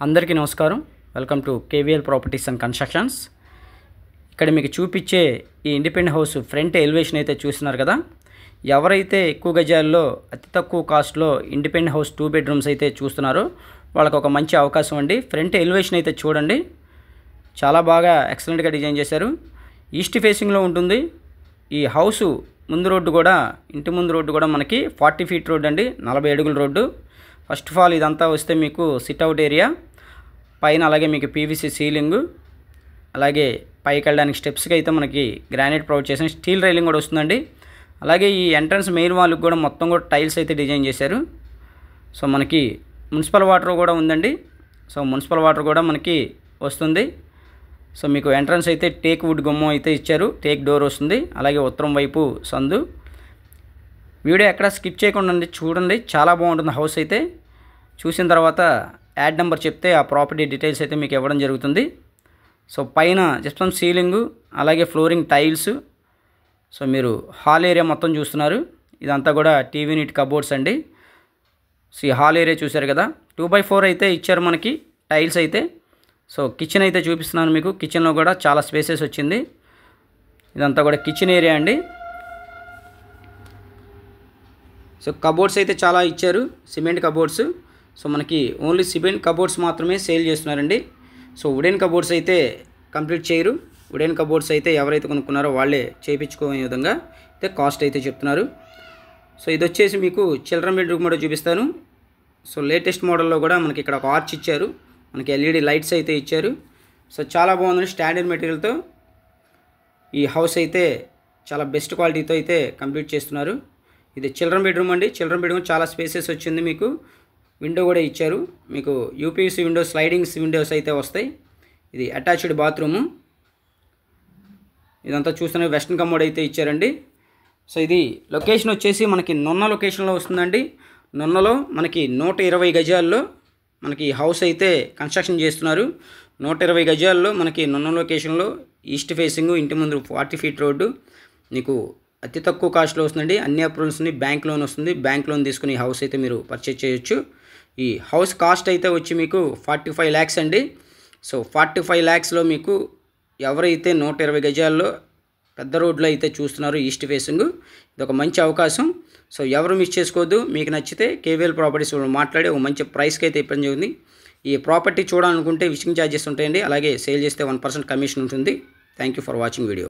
అందరికీ నమస్కారం. Welcome to KVL properties and constructions. ఇక్కడ మీకు చూపించే ఈ ఇండిపెండెంట్ హౌస్ ఫ్రంట్ ఎలివేషన్ అయితే చూస్తున్నారు కదా. ఎవరైతే ఎక్కువ గజాల్లో అతి తక్కువ కాస్ట్లో ఇండిపెండెంట్ హౌస్ 2 బెడ్రూమ్స్ అయితే చూస్తున్నారో వాళ్ళకి ఒక మంచి అవకాశం అండి. ఫ్రంట్ ఎలివేషన్ అయితే చూడండి, చాలా బాగా ఎక్సలెంట్గా డిజైన్ చేశారు. ఈస్ట్ ఫేసింగ్లో ఉంటుంది ఈ హౌసు. ముందు రోడ్డు కూడా, ఇంటి ముందు రోడ్డు కూడా మనకి 40 ఫీట్ రోడ్డు అండి, 40 అడుగుల రోడ్డు. ఫస్ట్ ఆఫ్ ఆల్ ఇదంతా వస్తే మీకు సిట్అవుట్ ఏరియా, పైన అలాగే మీకు పీవీసీ సీలింగు, అలాగే పైకి వెళ్ళడానికి స్టెప్స్కి అయితే మనకి గ్రానైట్ ప్రొవైడ్ చేసిన స్టీల్ రైలింగ్ కూడా వస్తుందండి. అలాగే ఈ ఎంట్రన్స్ మెయిన్ వాల్కి కూడా మొత్తం కూడా టైల్స్ అయితే డిజైన్ చేశారు. సో మనకి మున్సిపల్ వాటర్ కూడా ఉందండి. సో మున్సిపల్ వాటర్ కూడా మనకి వస్తుంది. సో మీకు ఎంట్రన్స్ అయితే టేక్ వుడ్ గుమ్మం అయితే ఇచ్చారు, టేక్ డోర్ వస్తుంది. అలాగే ఉత్తరం వైపు సందు. వీడియో ఎక్కడ స్కిప్ చేయకుండా చూడండి, చాలా బాగుంటుంది హౌస్ అయితే. చూసిన తర్వాత యాడ్ నెంబర్ చెప్తే ఆ ప్రాపర్టీ డీటెయిల్స్ అయితే మీకు ఇవ్వడం జరుగుతుంది. సో పైన జిప్సమ్ సీలింగు, అలాగే ఫ్లోరింగ్ టైల్స్. సో మీరు హాల్ ఏరియా మొత్తం చూస్తున్నారు, ఇదంతా కూడా టీవీ యూనిట్ కబోర్డ్స్ అండి. సో ఈ హాల్ ఏరియా చూశారు కదా, 2x4 అయితే ఇచ్చారు మనకి టైల్స్ అయితే. సో కిచెన్ అయితే చూపిస్తున్నాను మీకు. కిచెన్లో కూడా చాలా స్పేసెస్ వచ్చింది. ఇదంతా కూడా కిచెన్ ఏరియా అండి. సో కబోర్డ్స్ అయితే చాలా ఇచ్చారు, సిమెంట్ కబోర్డ్స్. సో మనకి ఓన్లీ సిమెంట్ కబోర్డ్స్ మాత్రమే సేల్ చేస్తున్నారండి. సో వుడెన్ కబోర్డ్స్ అయితే కంప్లీట్ చేయరు. వుడెన్ కబోర్డ్స్ అయితే ఎవరైతే కొనుక్కున్నారో వాళ్ళే చేయించుకునే విధంగా అయితే కాస్ట్ అయితే చెప్తున్నారు. సో ఇది వచ్చేసి మీకు చిల్డ్రన్ బెడ్రూమ్ కూడా చూపిస్తాను. సో లేటెస్ట్ మోడల్లో కూడా మనకి ఇక్కడ ఒక ఆర్చ్ ఇచ్చారు, మనకి ఎల్ఈడి లైట్స్ అయితే ఇచ్చారు. సో చాలా బాగుందండి, స్టాండర్డ్ మెటీరియల్తో ఈ హౌస్ అయితే చాలా బెస్ట్ క్వాలిటీతో అయితే కంప్లీట్ చేస్తున్నారు. ఇది చిల్డ్రన్ బెడ్రూమ్ అండి. చిల్డ్రన్ బెడ్రూమ్ చాలా స్పేసెస్ వచ్చింది. మీకు విండో కూడా ఇచ్చారు, మీకు యూపీవీసీ విండోస్, స్లైడింగ్స్ విండోస్ అయితే వస్తాయి. ఇది అటాచ్డ్ బాత్రూము. ఇదంతా చూస్తున్న వెస్టర్న్ కమోడ్ అయితే ఇచ్చారండి. సో ఇది లొకేషన్ వచ్చేసి మనకి నున్న లొకేషన్లో వస్తుందండి. నున్నలో మనకి 120 గజాల్లో మనకి హౌస్ అయితే కన్స్ట్రక్షన్ చేస్తున్నారు. 120 గజాల్లో మనకి నున్న లొకేషన్లో ఈస్ట్ ఫేసింగ్, ఇంటి ముందు 40 ఫీట్ రోడ్డు, మీకు అతి తక్కువ కాస్ట్లో వస్తుందండి. అన్ని అప్రూవల్స్ని బ్యాంక్ లోన్ వస్తుంది. బ్యాంక్ లోన్ తీసుకుని ఈ హౌస్ అయితే మీరు పర్చేజ్ చేయొచ్చు. ఈ హౌస్ కాస్ట్ అయితే వచ్చి మీకు 45 lakhs అండి. సో 45 lakhsలో మీకు ఎవరైతే 120 గజాల్లో పెద్ద రోడ్లో అయితే చూస్తున్నారో ఈస్ట్ ఫేసింగ్, ఇది ఒక మంచి అవకాశం. సో ఎవరు మిస్ చేసుకోవద్దు. మీకు నచ్చితే కేవీఎల్ ప్రాపర్టీస్ మాట్లాడి ఒక మంచి ప్రైస్కి అయితే ఇవ్వడం జరిగింది. ఈ ప్రాపర్టీ చూడాలనుకుంటే విజిటింగ్ ఛార్జెస్ ఉంటాయండి, అలాగే సేల్ చేస్తే 1% కమిషన్ ఉంటుంది. Thank you for watching video.